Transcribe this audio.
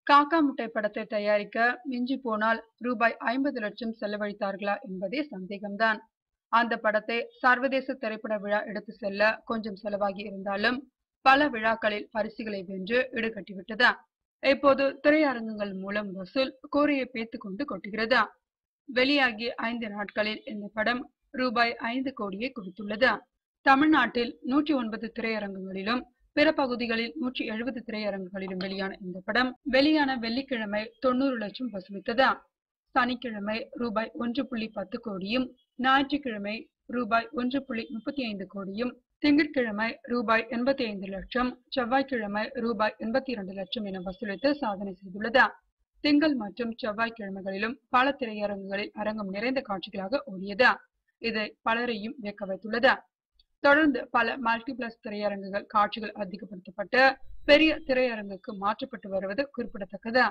காக்கா முட்டை படத்தை தயாரிக்க மிஞ்சி போனால் ரூபாய் 50 லட்சம் செலவழித்தார்களா என்பதே சந்தேகம்தான். அந்த படத்தை சர்வதேச திரைப்பட விழா எடுத்து செல்ல கொஞ்சம் செலவாகி இருந்தாலும் பல விழாக்களில் பரிசுகளை வென்று ஈடுகட்டிவிட்டதா. இப்போது திரையரங்குகள் மூலம் வசூல் கூரையை பேத்து கொண்டு கொட்டுகிறதா. வெளியாகி 5 நாட்களில் இந்த படம் ரூபாய் 5 கோடியை குவித்துள்ளது. தமிழ்நாட்டில் 109 திரையரங்குகளிலும் பிற பகுதிகளில் 170 திரையரங்குகளிலும் வெளியான இந்த படம் வெளியான வெள்ளிக்கிழமை 90 லட்சம் வசூலித்தது. சனிக்கிழமை ரூபாய் 1.10 கோடியும், ஞாயிற்றுக்கிழமை ரூபாய் 1.35 கோடியும், திங்கட்கிழமை ரூபாய் 85 லட்சம், செவ்வாய்க்கிழமை ரூபாய் 82 லட்சம் என வசூலித்து சாதனை செய்துள்ளது. திங்கள் மற்றும் செவ்வாய்க்கிழமைகளிலும் பல திரையரங்குகளில் அரங்கம் நிறைந்த காட்சிகளாக ஓடியது. இது பலரையும் வியக்க வைத்துள்ளது. தொடர்ந்து பல மல்டிபிளக்ஸ் திரையரங்குகள் காட்சிகள் அதிகப்படுத்தப்பட்டு பெரிய திரையரங்குக்கு மாற்றப்பட்டு வருவது குறிப்பிடத்தக்கது.